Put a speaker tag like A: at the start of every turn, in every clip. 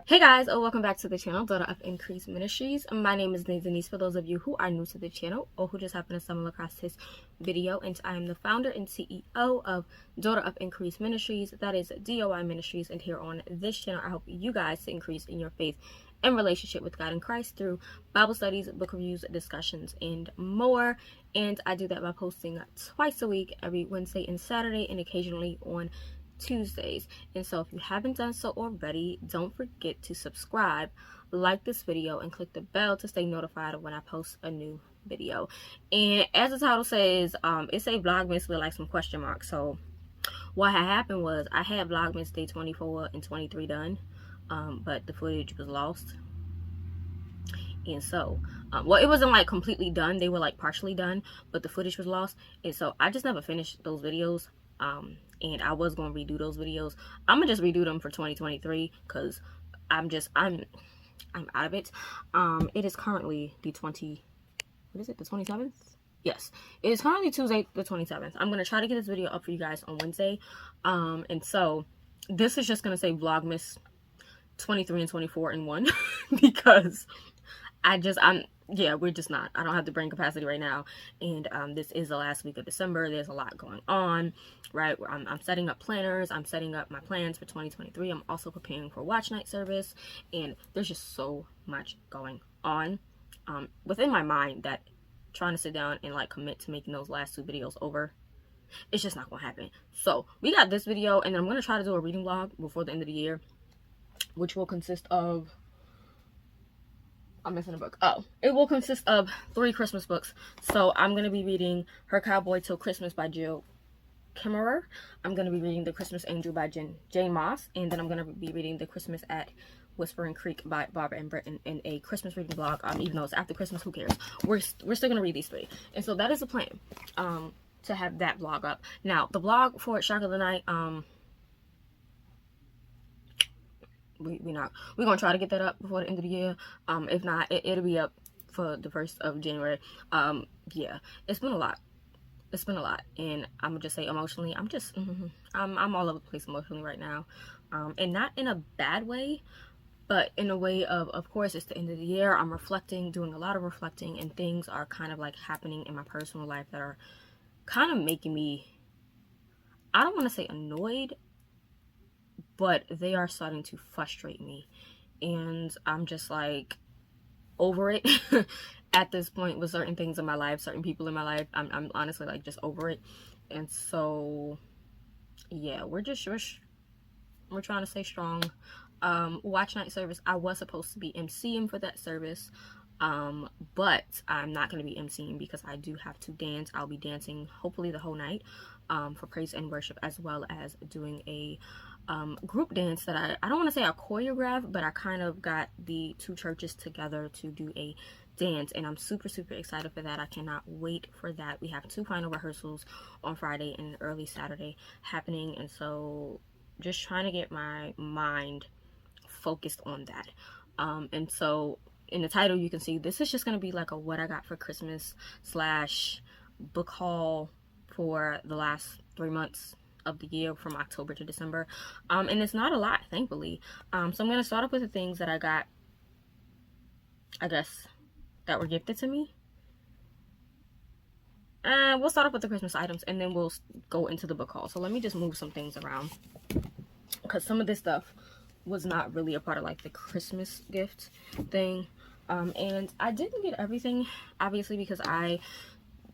A: Hey guys, welcome back to the channel, Daughter of Increase Ministries. My name is Denise for those of you who are new to the channel or who just happen to stumble across this video. And I am the founder and CEO of Daughter of Increase Ministries, that is DOI Ministries. And here on this channel, I help you guys to increase in your faith and relationship with God and Christ through Bible studies, book reviews, discussions, and more. And I do that by posting twice a week, every Wednesday and Saturday, and occasionally on Tuesdays. And so if you haven't done so already, don't forget to subscribe, like this video, and click the bell to stay notified of when I post a new video. And as the title says, it's a Vlogmas with like some question marks. So what had happened was I had Vlogmas day 24 and 23 done, but the footage was lost. And so well, it wasn't like completely done, they were like partially done, but the footage was lost. And so I just never finished those videos. And I was going to redo those videos. I'm going to just redo them for 2023 because I'm out of it. It is currently the 27th? Yes, it is currently Tuesday the 27th. I'm going to try to get this video up for you guys on Wednesday. And so this is just going to say Vlogmas 23 and 24 in one because we're just not. I don't have the brain capacity right now. And this is the last week of December. There's a lot going on, right? I'm setting up planners. I'm setting up my plans for 2023. I'm also preparing for watch night service. And there's just so much going on within my mind that trying to sit down and like commit to making those last two videos over, it's just not going to happen. So we got this video, and then I'm going to try to do a reading vlog before the end of the year, which will consist of, I'm missing a book. Oh, it will consist of 3 Christmas books. So I'm going to be reading Her Cowboy Till Christmas by Jill Kimmerer. I'm going to be reading The Christmas Angel by Jane Moss. And then I'm going to be reading The Christmas at Whispering Creek by Barbara and Britton in a Christmas reading vlog. Even though it's after Christmas, who cares? We're still going to read these 3. And so that is the plan, to have that vlog up. Now, the vlog for Shock of the Night, we're gonna try to get that up before the end of the year. If not, it'll be up for the 1st of January. Yeah, it's been a lot, and I'm gonna just say emotionally, I'm all over the place emotionally right now, and not in a bad way, but in a way of course it's the end of the year. I'm reflecting, doing a lot of reflecting, and things are kind of like happening in my personal life that are kind of making me, I don't want to say annoyed, but they are starting to frustrate me, and I'm just like over it at this point with certain things in my life, certain people in my life. I'm honestly like just over it. And so yeah, we're trying to stay strong. Watch night service, I was supposed to be emceeing for that service, but I'm not going to be emceeing because I do have to dance. I'll be dancing hopefully the whole night for praise and worship, as well as doing a group dance that I don't want to say I choreographed, but I kind of got the 2 churches together to do a dance, and I'm super excited for that. I cannot wait for that. We have 2 final rehearsals on Friday and early Saturday happening, and so just trying to get my mind focused on that. And so in the title you can see this is just going to be like a what I got for Christmas / book haul for the last 3 months of the year, from October to December, and it's not a lot, thankfully. So I'm going to start off with the things that I got, I guess, that were gifted to me. We'll start off with the Christmas items, and then we'll go into the book haul. So let me just move some things around, because some of this stuff was not really a part of like the Christmas gift thing, and I didn't get everything, obviously, because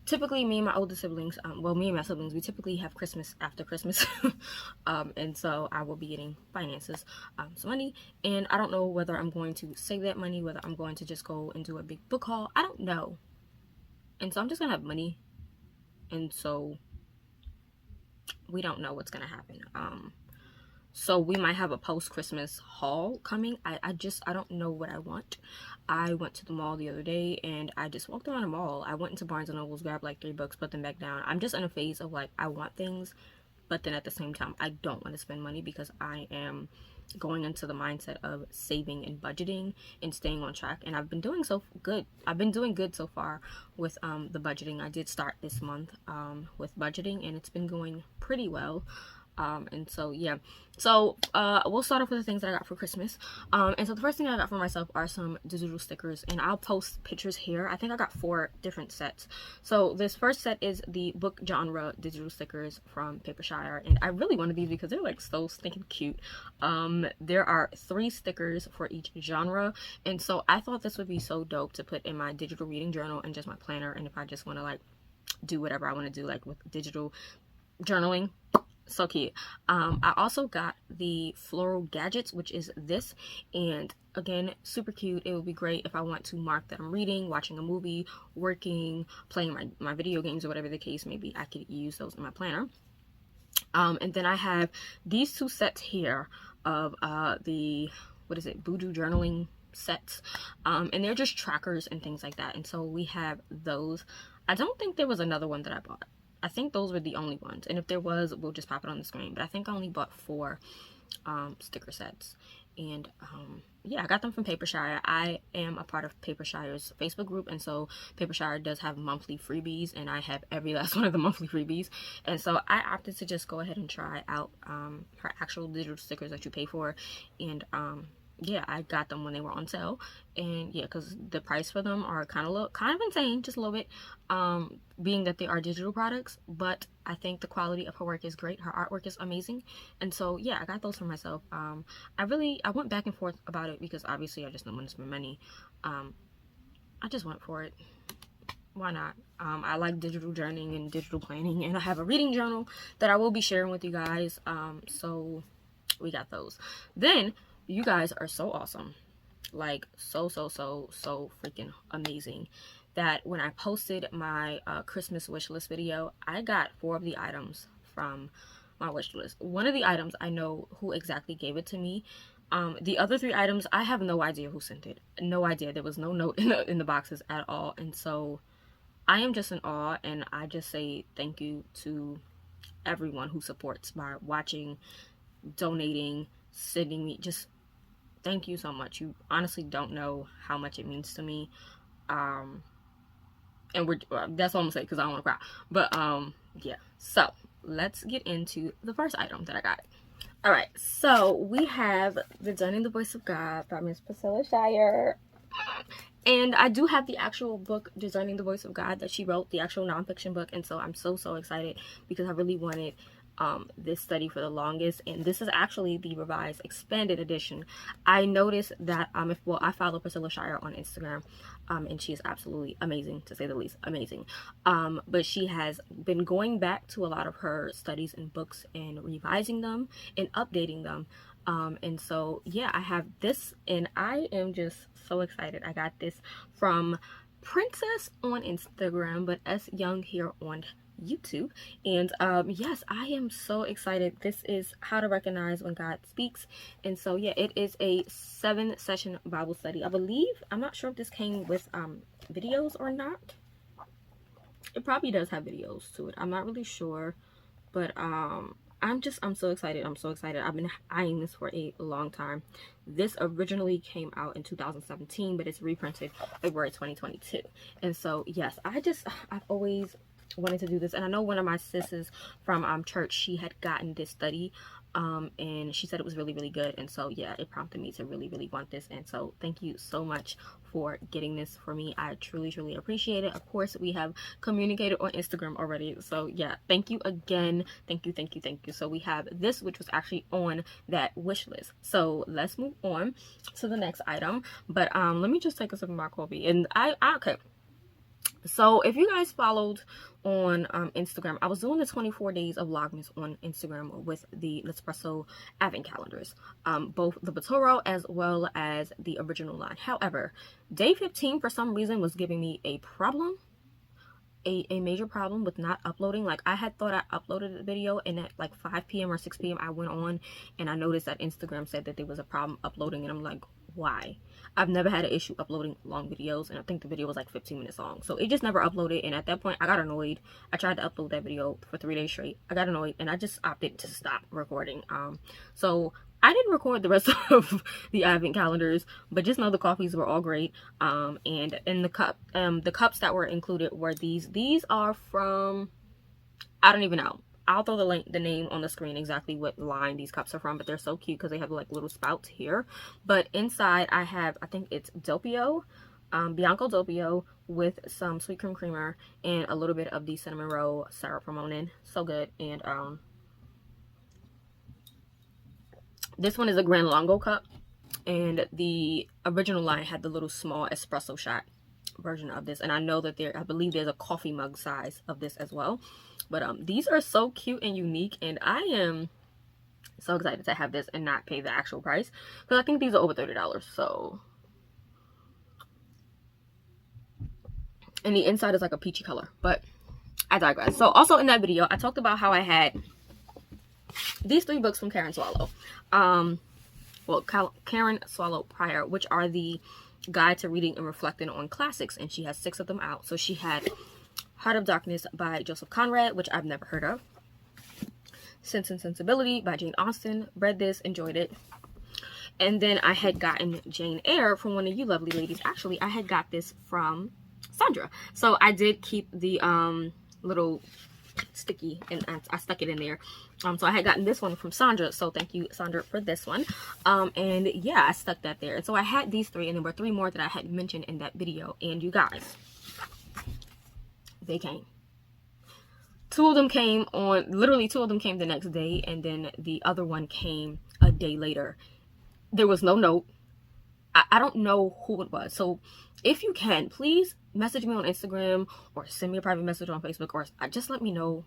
A: typically, me and my older siblings, me and my siblings, we typically have Christmas after Christmas. And so I will be getting finances, some money, and I don't know whether I'm going to save that money, whether I'm going to just go and do a big book haul. I don't know. And so I'm just going to have money. And so we don't know what's going to happen. So we might have a post-Christmas haul coming. I don't know what I want. I went to the mall the other day, and I just walked around the mall. I went into Barnes & Noble's, grabbed like 3 books, put them back down. I'm just in a phase of like, I want things, but then at the same time, I don't want to spend money, because I am going into the mindset of saving and budgeting and staying on track. And I've been doing good. I've been doing good so far with the budgeting. I did start this month with budgeting, and it's been going pretty well. And so yeah, so we'll start off with the things that I got for Christmas. And so the first thing I got for myself are some digital stickers, and I'll post pictures here. I think I got 4 different sets. So this first set is the book genre digital stickers from Shirer, and I really wanted these because they're like so stinking cute. There are 3 stickers for each genre, and so I thought this would be so dope to put in my digital reading journal and just my planner, and if I just want to like do whatever I want to do like with digital journaling. So cute. I also got the floral gadgets, which is this, and again, super cute. It would be great if I want to mark that I'm reading, watching a movie, working, playing my video games, or whatever the case may be. I could use those in my planner. And then I have these 2 sets here of the, what is it, Voodoo journaling sets, and they're just trackers and things like that. And so we have those. I don't think there was another one that I bought. I think those were the only ones, and if there was, we'll just pop it on the screen. But I think I only bought 4 sticker sets, and yeah, I got them from Shirer. I am a part of Shirer's Facebook group, and so Shirer does have monthly freebies, and I have every last one of the monthly freebies. And so I opted to just go ahead and try out her actual digital stickers that you pay for, and yeah, I got them when they were on sale, and yeah, because the price for them are kind of insane, just a little bit, being that they are digital products, but I think the quality of her work is great. Her artwork is amazing, and so yeah, I got those for myself. I went back and forth about it because obviously I just don't want to spend money. I just went for it. Why not? I like digital journaling and digital planning, and I have a reading journal that I will be sharing with you guys. So we got those. Then you guys are so awesome, like so freaking amazing, that when I posted my Christmas wish list video, I got 4 of the items from my wish list. One of the items, I know who exactly gave it to me. The other 3 items, I have no idea who sent it. No idea. There was no note in the boxes at all, and so I am just in awe, and I just say thank you to everyone who supports by watching, donating, sending me, just thank you so much. You honestly don't know how much it means to me. And that's all I'm gonna say because I don't want to cry. But yeah. So let's get into the first item that I got. All right. So we have the Discerning the Voice of God by Miss Priscilla Shirer. And I do have the actual book, Discerning the Voice of God, that she wrote, the actual nonfiction book. And so I'm so excited because I really wanted this study for the longest, and this is actually the revised expanded edition. I noticed that I follow Priscilla Shirer on Instagram, and she is absolutely amazing, to say the least. Amazing. But she has been going back to a lot of her studies and books and revising them and updating them, and so yeah, I have this, and I am just so excited. I got this from Princess on Instagram, but S Young here on YouTube. And yes, I am so excited. This is How to Recognize When God Speaks, and so yeah, it is a 7-session Bible study. I believe, I'm not sure if this came with videos or not. It probably does have videos to it. I'm not really sure, but I'm so excited. I'm so excited. I've been eyeing this for a long time. This originally came out in 2017, but it's reprinted February 2022. And so yes, I've always wanted to do this, and I know one of my sisters from church, she had gotten this study, and she said it was really good, and so yeah, it prompted me to really want this. And so thank you so much for getting this for me. I truly appreciate it. Of course, we have communicated on Instagram already, so yeah, thank you again. Thank you. So we have this, which was actually on that wish list. So let's move on to the next item, but let me just take a sip of my coffee. And okay, so if you guys followed on Instagram, I was doing the 24 days of Vlogmas on Instagram with the Nespresso advent calendars, both the Batoro as well as the original line. However, day 15 for some reason was giving me a problem, a major problem with not uploading. Like, I had thought I uploaded the video, and at like 5 p.m. or 6 p.m. I went on and I noticed that Instagram said that there was a problem uploading, and I'm like, why? I've never had an issue uploading long videos, and I think the video was like 15 minutes long, so it just never uploaded. And at that point I got annoyed. I tried to upload that video for 3 days straight. I got annoyed, and I just opted to stop recording. So I didn't record the rest of the advent calendars, but just know the coffees were all great. And in the cups that were included were these are from, I don't even know, I'll throw the name on the screen, exactly what line these cups are from, but they're so cute because they have like little spouts here. But inside I have, I think it's Doppio, Bianco Doppio with some sweet cream creamer and a little bit of the cinnamon roll syrup from Monin. So good. And this one is a Gran Longo cup, and the original line had the little small espresso shot version of this, and I know that I believe there's a coffee mug size of this as well. But these are so cute and unique, and I am so excited to have this and not pay the actual price, because I think these are over $30. So, and the inside is like a peachy color, but I digress. So also in that video I talked about how I had these 3 books from Karen Swallow, Karen Swallow Pryor, which are the Guide to Reading and Reflecting on Classics, and she has 6 of them out. So she had Heart of Darkness by Joseph Conrad, which I've never heard of. Sense and Sensibility by Jane Austen. Read this, enjoyed it. And then I had gotten Jane Eyre from one of you lovely ladies. Actually, I had got this from Sandra. So I did keep the little sticky, and I stuck it in there. So I had gotten this one from Sandra, so thank you, Sandra, for this one. And yeah, I stuck that there. And so I had these 3, and there were 3 more that I had mentioned in that video. And you guys, they came. 2 of them came on, literally 2 of them came the next day, and then the other one came a day later. There was no note. I don't know who it was. So if you can, please message me on Instagram or send me a private message on Facebook, or just let me know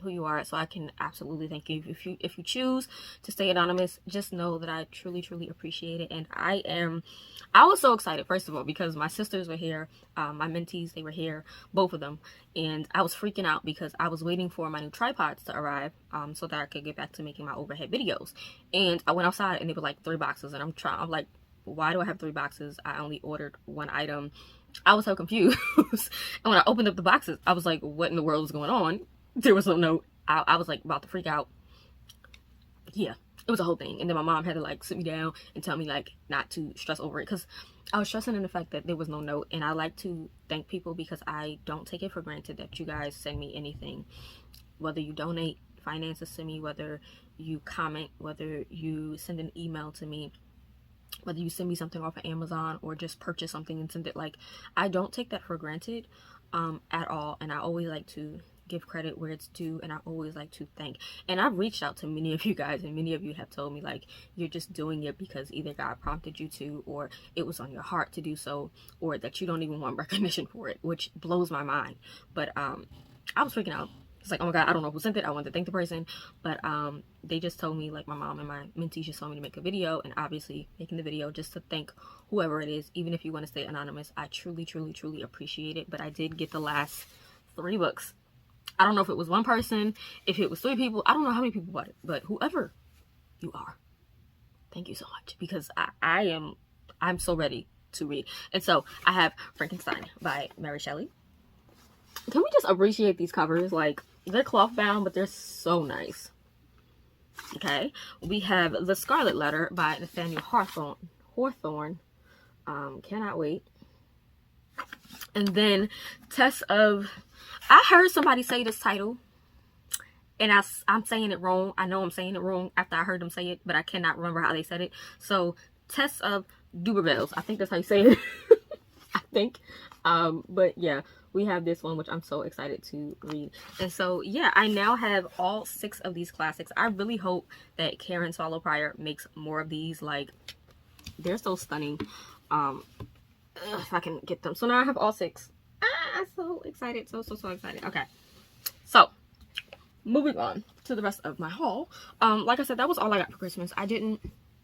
A: who you are so I can absolutely thank you. If you choose to stay anonymous, just know that I truly appreciate it. And I was so excited, first of all, because my sisters were here, my mentees, they were here, both of them, and I was freaking out because I was waiting for my new tripods to arrive, so that I could get back to making my overhead videos. And I went outside and they were like 3 boxes, and I'm like, why do I have 3 boxes? I only ordered 1 item. I was so confused. And when I opened up the boxes, I was like, what in the world is going on? There was no note. I was like about to freak out. Yeah, it was a whole thing. And then my mom had to like sit me down and tell me like not to stress over it, because I was stressing in the fact that there was no note. And I like to thank people because I don't take it for granted that you guys send me anything, whether you donate finances to me, whether you comment, whether you send an email to me, whether you send me something off of Amazon or just purchase something and send it. Like, I don't take that for granted at all. And I always like to give credit where it's due, and I always like to thank. And I've reached out to many of you guys, and many of you have told me like, you're just doing it because either God prompted you to, or it was on your heart to do so, or that you don't even want recognition for it, which blows my mind. But I was freaking out. It's like, oh my God, I don't know who sent it. I wanted to thank the person, but they just told me, like, my mom and my mentees just told me to make a video, and obviously making the video just to thank whoever it is. Even if you want to stay anonymous, I truly appreciate it. But I did get the last 3 books. I don't know if it was 1 person, if it was 3 people. I don't know how many people bought it, but whoever you are, thank you so much, because I'm so ready to read. And so I have Frankenstien by Mary Shelley. Can we just appreciate these covers? Like, they're cloth bound, but they're so nice. Okay, we have The Scarlet Letter by Nathaniel Hawthorne. Cannot wait. And then Tess of, I heard somebody say this title, and I'm saying it wrong. I know I'm saying it wrong after I heard them say it, but I cannot remember how they said it. So Tess of Duberville's, I think that's how you say it. I think. But yeah, we have this one, which I'm so excited to read. And so yeah, I now have all 6 of these classics. I really hope that Karen Swallow Pryor makes more of these. Like, they're so stunning. If I can get them. So now I have all 6. I'm so excited. So excited. Okay, so moving on to the rest of my haul. Like I said, that was all I got for Christmas. I didn't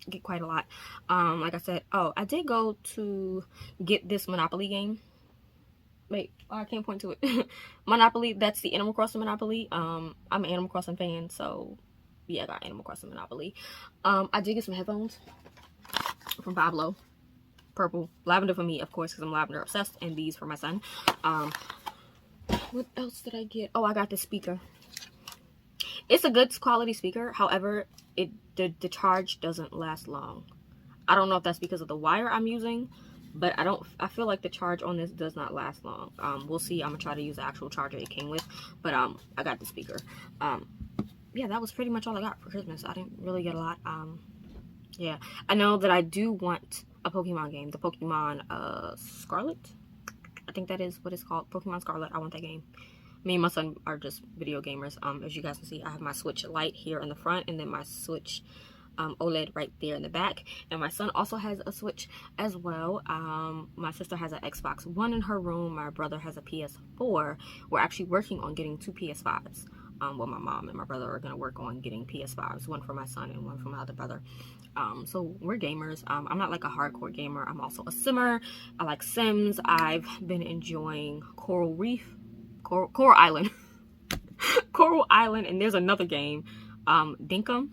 A: get quite a lot. Like I said, I did go to get this Monopoly game. Wait, I can't point to it. Monopoly, that's the Animal Crossing Monopoly. I'm an Animal Crossing fan, so yeah, I got Animal Crossing Monopoly. I did get some headphones from Pablo. Purple. Lavender for me, of course, because I'm lavender obsessed, and these for my son. What else did I get? Oh, I got the speaker. It's a good quality speaker. However, the charge doesn't last long. I don't know if that's because of the wire I'm using, but I feel like the charge on this does not last long. We'll see. I'm gonna try to use the actual charger it came with, but I got the speaker. yeah, that was pretty much all I got for Christmas. I didn't really get a lot. Yeah, I know that I do want a Pokemon game, the Pokemon Scarlet. I think that is what it's called, Pokemon Scarlet. I want that game. Me and my son are just video gamers. As you guys can see, I have my Switch Lite here in the front, and then my Switch OLED right there in the back. And my son also has a Switch as well. My sister has an Xbox One in her room. My brother has a PS4. We're actually working on getting 2 PS5s. Well, my mom and my brother are going to work on getting PS5s, one for my son and one for my other brother. So we're gamers. I'm not like a hardcore gamer. I'm also a simmer. I like Sims. I've been enjoying Coral Island. Coral Island, and there's another game, Dinkum,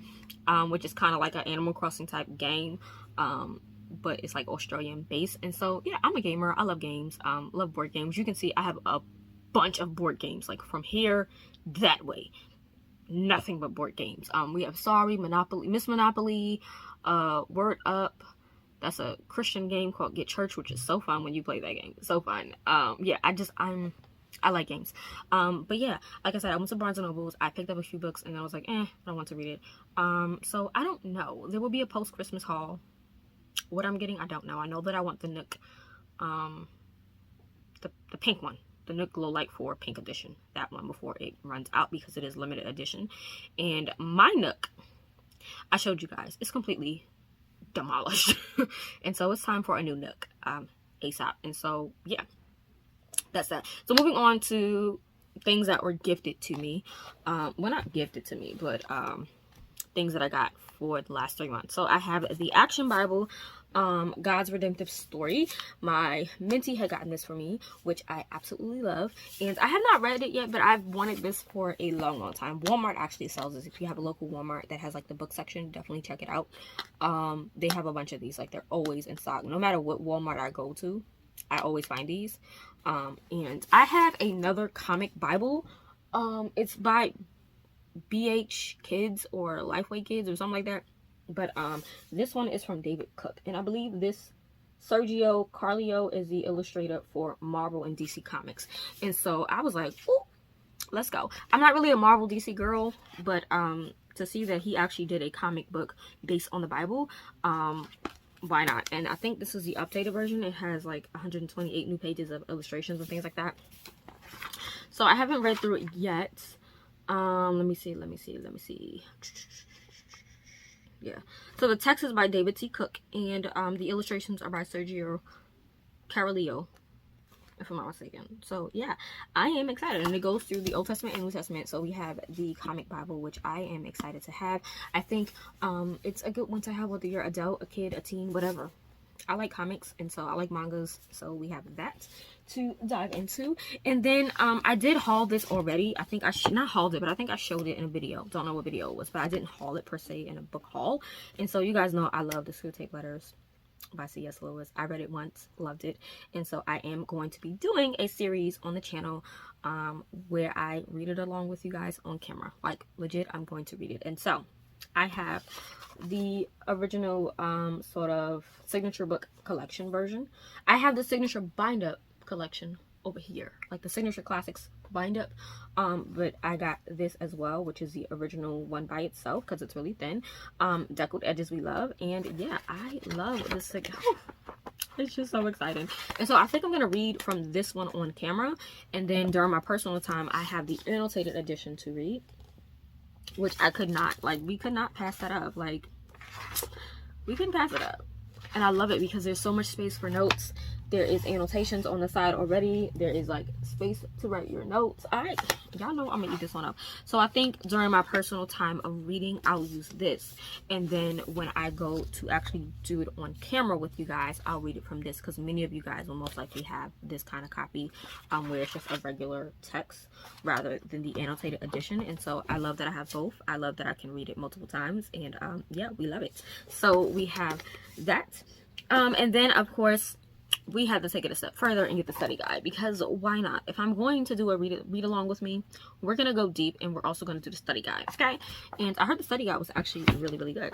A: which is kind of like an Animal Crossing type game, but it's like Australian based. And so yeah, I'm a gamer. I love games. Love board games. You can see I have a bunch of board games, like from here that way, nothing but board games. We have Sorry, Monopoly, Miss Monopoly, Word Up. That's a Christian game called Get Church, which is so fun when you play that game. So fun. Yeah, I like games. But yeah, like I said, I went to Barnes & Nobles. I picked up a few books, and I was like, I don't want to read it. So I don't know. There will be a post-Christmas haul. What I'm getting, I don't know. I know that I want the Nook, the pink one. The Nook Glow Light 4 pink edition. That one before it runs out, because it is limited edition. And my Nook, I showed you guys, it's completely demolished. And so it's time for a new Nook, ASAP. And so yeah, that's that. So moving on to things that were gifted to me. Well, not gifted to me, but things that I got for the last 3 months. So I have the Action Bible, God's Redemptive Story. My mentee had gotten this for me, which I absolutely love, and I have not read it yet, but I've wanted this for a long time. Walmart actually sells this. If you have a local Walmart that has like the book section, definitely check it out. They have a bunch of these, like they're always in stock. No matter what Walmart I go to, I always find these. And I have another comic Bible. It's by BH Kids or Lifeway Kids or something like that. But this one is from David Cook, and I believe this Sergio Cariello is the illustrator for Marvel and DC Comics. And so I was like, ooh, let's go. I'm not really a Marvel DC girl, but to see that he actually did a comic book based on the Bible, why not? And I think this is the updated version. It has like 128 new pages of illustrations and things like that. So I haven't read through it yet. Let me see. Yeah, so the text is by David T. Cook, and the illustrations are by Sergio Cariello, if I'm not mistaken. So yeah, I am excited, and it goes through the Old Testament and New Testament. So we have the comic Bible, which I am excited to have. I think it's a good one to have, whether you're adult, a kid, a teen, whatever. I like comics, and so I like mangas, so we have that to dive into. And then I did haul this already. I think I not hauled it, but I think I showed it in a video. Don't know what video it was, but I didn't haul it per se in a book haul. And so you guys know I love the Screwtape Letters by C.S. Lewis. I read it once, loved it, and so I am going to be doing a series on the channel where I read it along with you guys on camera. Like legit, I'm going to read it. And so I have the original sort of signature book collection version. I have the signature bind up collection over here, like the signature classics bind up, but I got this as well, which is the original one by itself because it's really thin. Deckled edges we love, and yeah, I love this. It's just so exciting. And so I think I'm gonna read from this one on camera, and then during my personal time I have the annotated edition to read, which I could not, like, we could not pass that up. Like, we couldn't pass it up. And I love it because there's so much space for notes. There is annotations on the side already. There is like space to write your notes. Y'all know I'm gonna eat this one up. So I think during my personal time of reading, I'll use this, and then when I go to actually do it on camera with you guys, I'll read it from this, because many of you guys will most likely have this kind of copy where it's just a regular text rather than the annotated edition. And so I love that I have both. I love that I can read it multiple times, and yeah, we love it. So we have that, and then of course we had to take it a step further and get the study guide, because why not? If I'm going to do a read along with me, we're gonna go deep, and we're also gonna do the study guide, okay? And I heard the study guide was actually really good.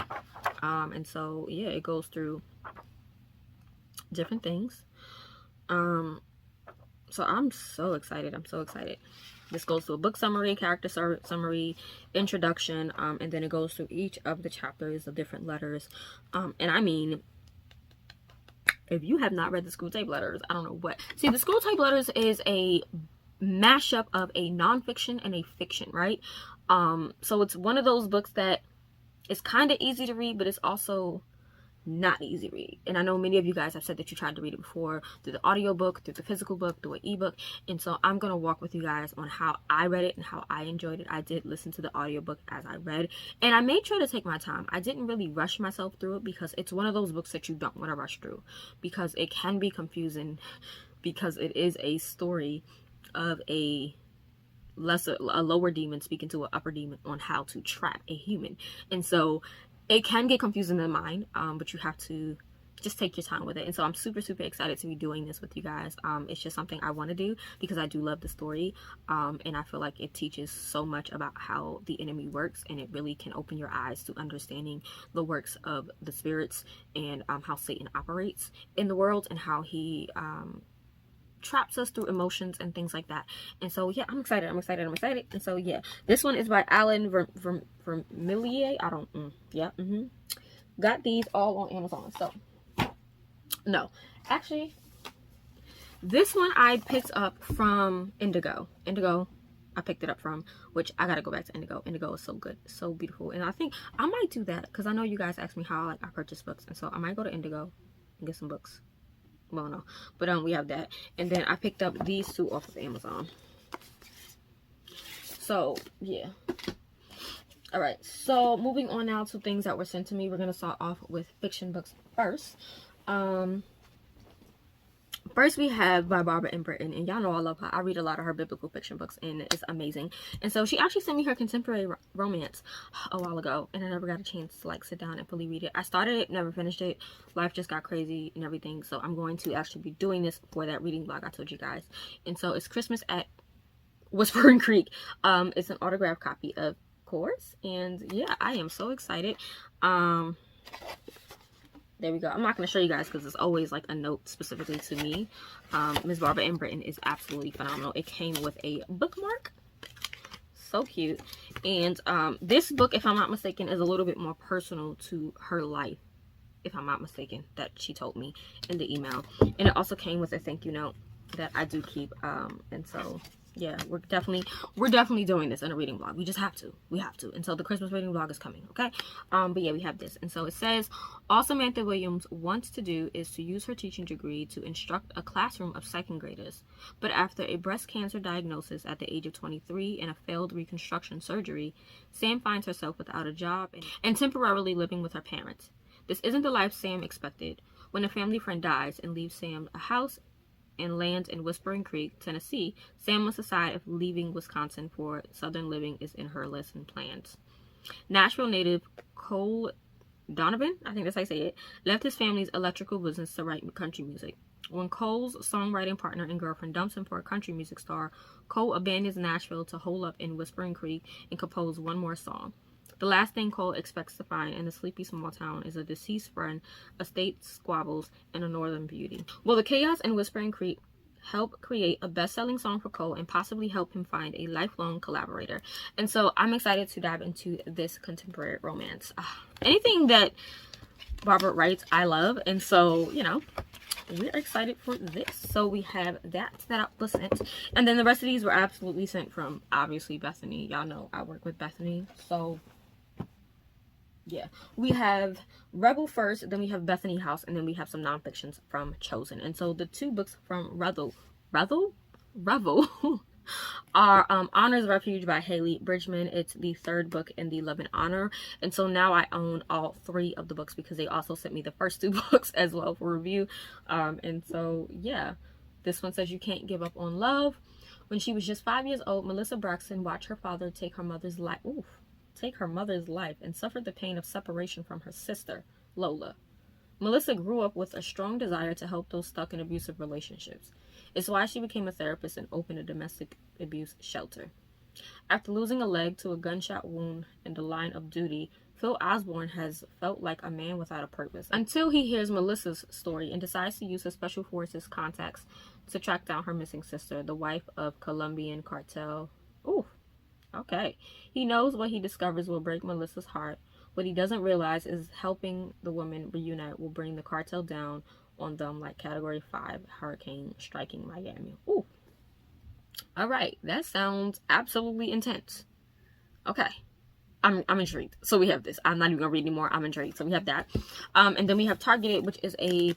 A: And so yeah, it goes through different things. So I'm so excited. I'm so excited. This goes through a book summary, character summary, introduction, and then it goes through each of the chapters of different letters. And I mean, if you have not read the Screwtape letters, I don't know what. See, the Screwtape letters is a mashup of a nonfiction and a fiction, right? So it's one of those books that is kind of easy to read, but it's also not easy to read. And I know many of you guys have said that you tried to read it before through the audiobook, through the physical book, through an ebook. And so I'm going to walk with you guys on how I read it and how I enjoyed it. I did listen to the audiobook as I read, and I made sure to take my time. I didn't really rush myself through it because it's one of those books that you don't want to rush through, because it can be confusing, because it is a story of a lower demon speaking to an upper demon on how to trap a human. And so it can get confusing in the mind, but you have to just take your time with it. And so I'm super excited to be doing this with you guys. It's just something I want to do because I do love the story, and I feel like it teaches so much about how the enemy works, and it really can open your eyes to understanding the works of the spirits, and how Satan operates in the world, and how he traps us through emotions and things like that. And so yeah, I'm excited. And so yeah, this one is by Alan Vermillier. I don't got these all on Amazon. So no, actually this one I picked up from Indigo. I picked it up from, which I gotta go back to Indigo. Indigo is so good, so beautiful. And I think I might do that because I know you guys ask me how I purchase books, and so I might go to Indigo and get some books. Well, no, but we have that. And then I picked up these two off of Amazon. So yeah, all right, so moving on now to things that were sent to me. We're gonna start off with fiction books first. First we have by Barbara and Britton, and y'all know I love her. I read a lot of her biblical fiction books, and it's amazing. And so she actually sent me her contemporary romance a while ago, and I never got a chance to like sit down and fully read it. I started it, never finished it. Life just got crazy and everything, so I'm going to actually be doing this for that reading vlog I told you guys. And so it's Christmas at Whispering Creek. It's an autographed copy, of course, and yeah, I am so excited. There we go. I'm not going to show you guys because it's always like a note specifically to me. Ms. Barbara and Britton is absolutely phenomenal. It came with a bookmark. So cute. And this book, if I'm not mistaken, is a little bit more personal to her life, if I'm not mistaken, that she told me in the email. And it also came with a thank you note that I do keep. And so yeah, we're definitely doing this in a reading vlog. We just have to. We have to. And so the Christmas reading vlog is coming, okay? But yeah, we have this. And so it says, all Samantha Williams wants to do is to use her teaching degree to instruct a classroom of second graders. But after a breast cancer diagnosis at the age of 23 and a failed reconstruction surgery, Sam finds herself without a job and temporarily living with her parents. This isn't the life Sam expected. When a family friend dies and leaves Sam a house and land in Whispering Creek, Tennessee, Sam must decide if leaving Wisconsin for Southern living is in her lesson plans. Nashville native Cole Donovan, I think that's how you say it, left his family's electrical business to write country music. When Cole's songwriting partner and girlfriend dumps him for a country music star, Cole abandons Nashville to hole up in Whispering Creek and compose one more song. The last thing Cole expects to find in the sleepy small town is a deceased friend, estate squabbles, and a northern beauty. Will the chaos in Whispering Creek help create a best-selling song for Cole and possibly help him find a lifelong collaborator? And so I'm excited to dive into this contemporary romance. Anything that Barbara writes, I love. And so, you know, we're excited for this. So we have that was sent. And then the rest of these were absolutely sent from, obviously, Bethany. Y'all know I work with Bethany. So yeah, we have Rebel first, then we have Bethany House, and then we have some nonfictions from Chosen. And so the two books from Revel are Honor's Refuge by Haley Bridgman. It's the third book in the Love and Honor. And so now I own all three of the books because they also sent me the first two books as well for review. And so yeah, this one says, you can't give up on love. When she was just 5 years old, Melissa Braxton watched her father take her mother's life and suffered the pain of separation from her sister, Lola. Melissa grew up with a strong desire to help those stuck in abusive relationships. It's why she became a therapist and opened a domestic abuse shelter. After losing a leg to a gunshot wound in the line of duty, Phil Osborne has felt like a man without a purpose until he hears Melissa's story and decides to use his special forces contacts to track down her missing sister, the wife of Colombian cartel. Ooh, okay. He knows what he discovers will break Melissa's heart. What he doesn't realize is helping the woman reunite will bring the cartel down on them like Category 5 hurricane striking Miami. Ooh. All right. That sounds absolutely intense. Okay. I'm intrigued. So we have this. I'm not even gonna read anymore. I'm intrigued. So we have that. And then we have Targeted, which is a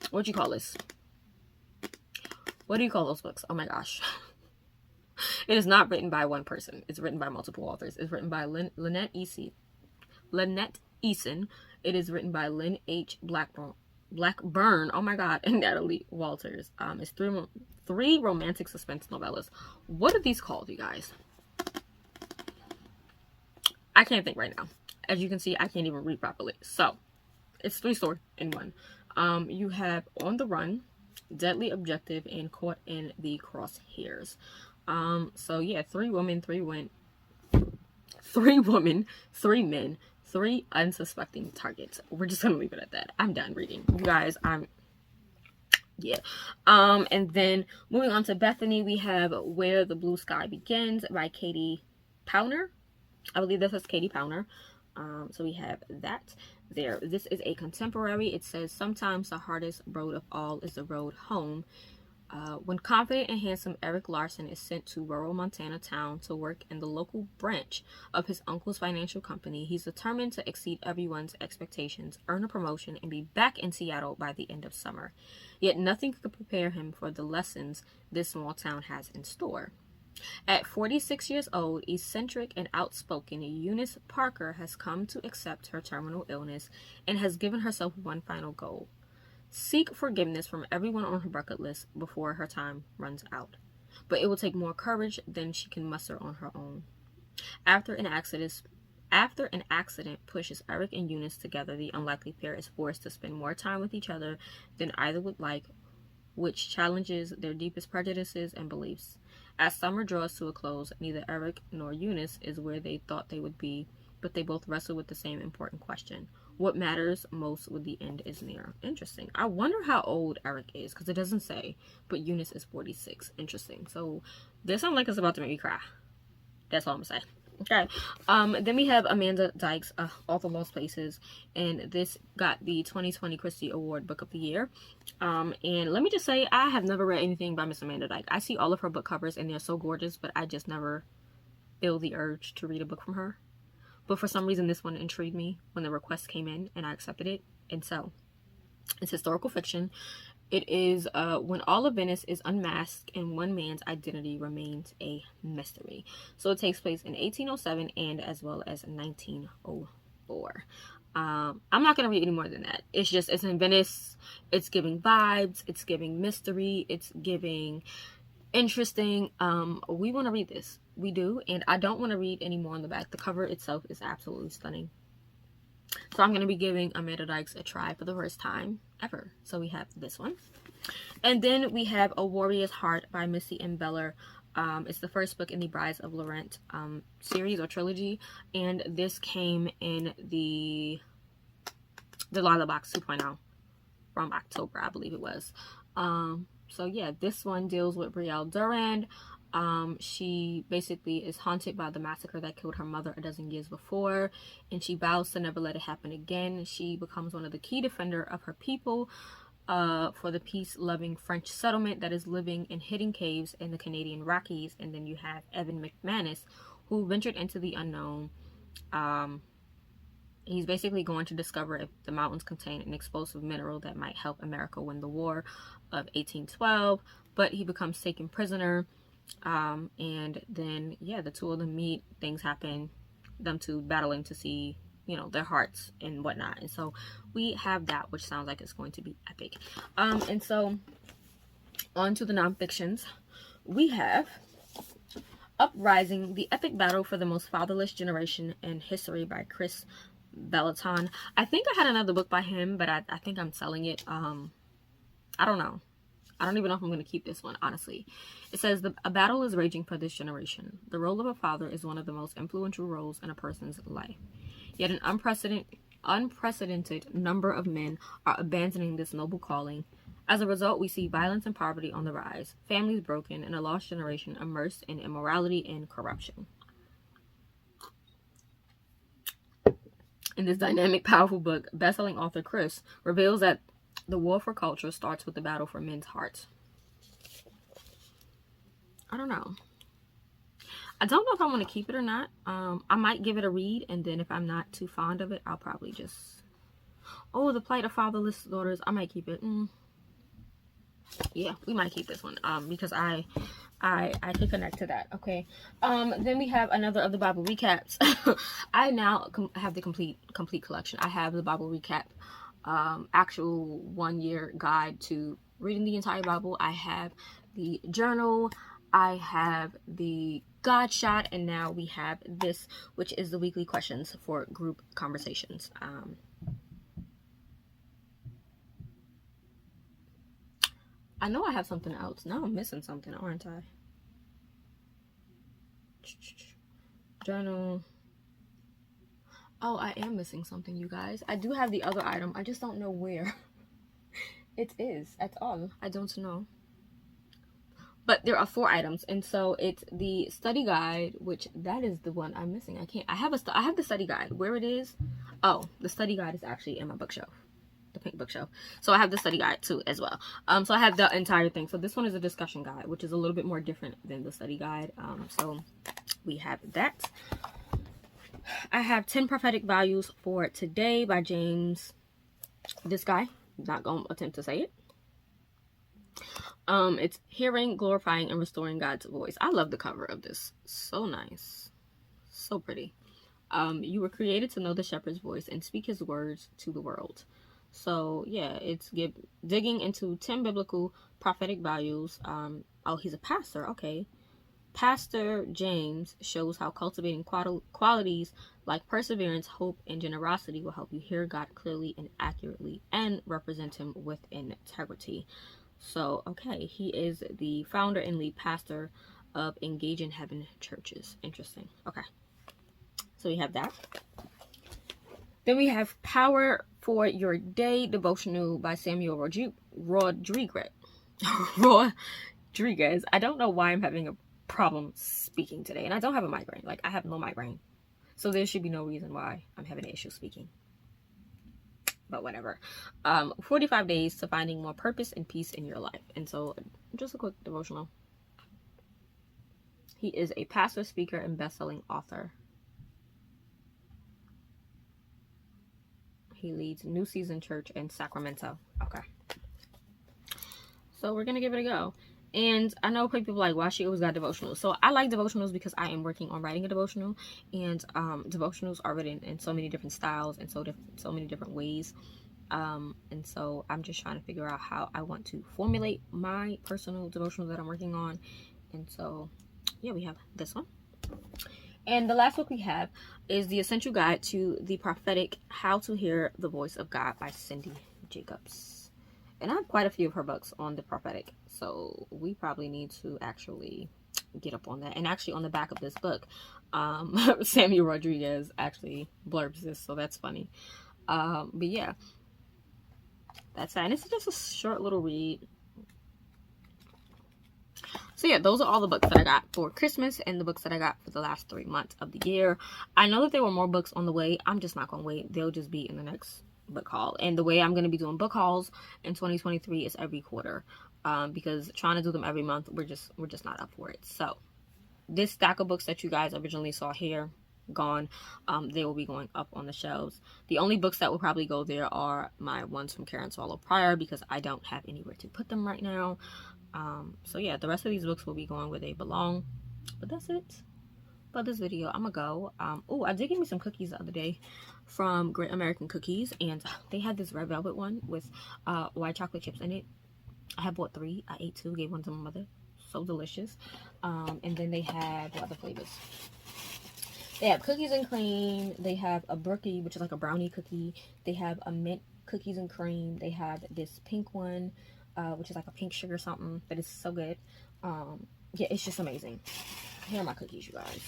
A: what do you call this? What do you call those books? Oh my gosh. It is not written by one person. It's written by multiple authors. It's written by Lynette Eason. It is written by Lynn H. Blackburn. Oh my god, and Natalie Walters. It's three romantic suspense novellas. What are these called, you guys? I can't think right now. As you can see, I can't even read properly. So, it's 3 stories in one. You have On the Run, Deadly Objective, and Caught in the Crosshairs. So yeah, 3 women, 3 men, 3 unsuspecting targets. We're just gonna leave it at that. I'm done reading. You guys, yeah. And then moving on to Bethany, we have Where the Blue Sky Begins by Katie Powner. I believe this is Katie Powner. So we have that there. This is a contemporary. It says, sometimes the hardest road of all is the road home. When confident and handsome Eric Larson is sent to rural Montana town to work in the local branch of his uncle's financial company, he's determined to exceed everyone's expectations, earn a promotion, and be back in Seattle by the end of summer. Yet nothing could prepare him for the lessons this small town has in store. At 46 years old, eccentric and outspoken Eunice Parker has come to accept her terminal illness and has given herself one final goal: seek forgiveness from everyone on her bucket list before her time runs out. But it will take more courage than she can muster on her own. After an accident pushes Eric and Eunice together, the unlikely pair is forced to spend more time with each other than either would like, which challenges their deepest prejudices and beliefs. As summer draws to a close, neither Eric nor Eunice is where they thought they would be, but they both wrestle with the same important question: what matters most when the end is near? Interesting. I wonder how old Eric is, because it doesn't say, but Eunice is 46. Interesting. So this sounds like it's about to make me cry. That's all I'm gonna say. Okay. Then we have Amanda Dykes, All the Lost Places, and this got the 2020 Christie Award Book of the Year. And let me just say, I have never read anything by Miss Amanda Dykes. I see all of her book covers and they're so gorgeous, but I just never feel the urge to read a book from her. But for some reason, this one intrigued me when the request came in, and I accepted it. And so, it's historical fiction. It is when all of Venice is unmasked and one man's identity remains a mystery. So it takes place in 1807 and as well as 1904. I'm not going to read any more than that. It's in Venice. It's giving vibes. It's giving mystery. It's giving interesting. We want to read this. We do. And I don't want to read any more on the back. The cover itself is absolutely stunning. So I'm going to be giving Amanda Dykes a try for the first time ever. So we have this one. And then we have A Warrior's Heart by Missy M. Beller. It's the first book in the Brides of Laurent series or trilogy. And this came in the Lila Box 2.0 from October, I believe it was. So yeah, this one deals with Brielle Durand. She basically is haunted by the massacre that killed her mother a dozen years before, and she vows to never let it happen again. She becomes one of the key defender of her people for the peace-loving French settlement that is living in hidden caves in the Canadian Rockies. And then you have Evan McManus, who ventured into the unknown. He's basically going to discover if the mountains contain an explosive mineral that might help America win the War of 1812, but he becomes taken prisoner. And then yeah, the two of them meet, things happen, them two battling to see, you know, their hearts and whatnot. And so we have that, which sounds like it's going to be epic. And so on to the non-fictions. We have Uprising, the epic battle for the most fatherless generation in history by Chris Vallotton. I think I had another book by him, but I think I'm selling it. I don't know. I don't even know if I'm going to keep this one, honestly. It says, a battle is raging for this generation. The role of a father is one of the most influential roles in a person's life. Yet an unprecedented number of men are abandoning this noble calling As a result, we see violence and poverty on the rise, families broken, and a lost generation immersed in immorality and corruption. In this dynamic, powerful book, best-selling author Chris reveals that the war for culture starts with the battle for men's hearts. I don't know. I don't know if I want to keep it or not. I might give it a read, and then if I'm not too fond of it, I'll probably just... Oh, The Plight of Fatherless Daughters. I might keep it. Yeah, we might keep this one. Because I can connect to that. Okay. Then we have another of the Bible recaps. I now have the complete collection. I have the Bible recap, actual 1-year guide to reading the entire Bible. I have the journal. I have the God shot, and now we have this, which is the weekly questions for group conversations. I know I have something else. Now I'm missing something, aren't I? Journal. Oh, I am missing something, you guys. I do have the other item. I just don't know where it is at all. I don't know. But there are 4 items, and so it's the study guide, which that is the one I'm missing. I have the study guide. Where it is? Oh, the study guide is actually in my bookshelf. The pink bookshelf. So I have the study guide too as well. So I have the entire thing. So this one is a discussion guide, which is a little bit more different than the study guide. So we have that. I have 10 prophetic values for today by James. This guy, not gonna attempt to say it. It's hearing, glorifying, and restoring God's voice. I love the cover of this. So nice, so pretty. You were created to know the shepherd's voice and speak his words to the world. So yeah, it's digging into 10 biblical prophetic values. Oh, he's a pastor. Okay. Pastor James shows how cultivating qualities like perseverance, hope, and generosity will help you hear God clearly and accurately and represent him with integrity. So, okay, he is the founder and lead pastor of Engage in Heaven churches. Interesting. Okay. So we have that. Then we have Power for Your Day devotional by Samuel Rodriguez. I don't know why I'm having a problem speaking today, and I don't have a migraine. Like, I have no migraine, so there should be no reason why I'm having an issue speaking, but whatever. 45 days to finding more purpose and peace in your life. And so just a quick devotional. He is a pastor, speaker, and best-selling author. He leads New Season Church in Sacramento. Okay. So we're going to give it a go. And I know people like, why she always got devotionals. So I like devotionals because I am working on writing a devotional. And devotionals are written in so many different styles and so many different ways. And so I'm just trying to figure out how I want to formulate my personal devotional that I'm working on. And so, yeah, we have this one. And the last book we have is The Essential Guide to the Prophetic, How to Hear the Voice of God by Cindy Jacobs. And I have quite a few of her books on the prophetic, so we probably need to actually get up on that. And actually on the back of this book, Samuel Rodriguez actually blurbs this, so that's funny. But yeah, that's that. And it's just a short little read. So yeah, those are all the books that I got for Christmas and the books that I got for the last 3 months of the year. I know that there were more books on the way. I'm just not going to wait. They'll just be in the next book haul. And the way I'm going to be doing book hauls in 2023 is every quarter. Because trying to do them every month, we're just not up for it. So this stack of books that you guys originally saw here, gone. They will be going up on the shelves. The only books that will probably go there are my ones from Karen Swallow Prior, because I don't have anywhere to put them right now. So yeah, the rest of these books will be going where they belong. But that's it for this video. I'm gonna go. Oh, I did get me some cookies the other day from Great American Cookies, and they had this red velvet one with white chocolate chips in it. I had bought 3. I ate 2, gave one to my mother. So delicious. And then they have what other flavors? They have cookies and cream. They have a brookie, which is like a brownie cookie. They have a mint cookies and cream. They have this pink one, which is like a pink sugar something, but it's so good. Yeah, it's just amazing. Here are my cookies, you guys.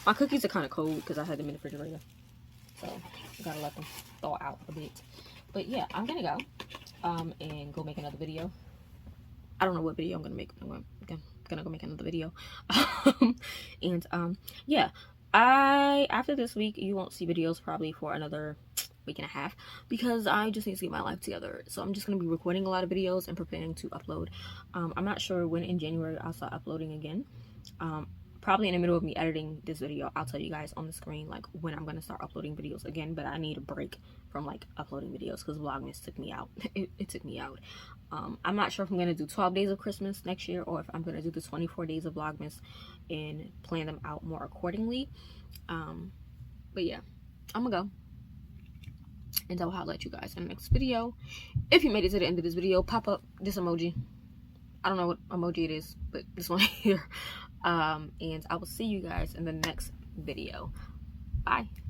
A: My cookies are kind of cold because I had them in the refrigerator, so I gotta let them thaw out a bit. But yeah, I'm gonna go. and go make another video. I don't know what video I'm gonna make. I'm gonna go make another video. Yeah, after this week you won't see videos probably for another week and a half, because I just need to get my life together. So I'm just gonna be recording a lot of videos and preparing to upload. I'm not sure when in January I'll start uploading again. Probably in the middle of me editing this video, I'll tell you guys on the screen like when I'm gonna start uploading videos again. But I need a break from like uploading videos because Vlogmas took me out. it took me out. I'm not sure if I'm gonna do 12 days of Christmas next year, or if I'm gonna do the 24 days of Vlogmas and plan them out more accordingly. But yeah, I'm gonna go, and I'll holler at you guys in the next video. If you made it to the end of this video, pop up this emoji. I don't know what emoji it is, but this one here. And I will see you guys in the next video. Bye.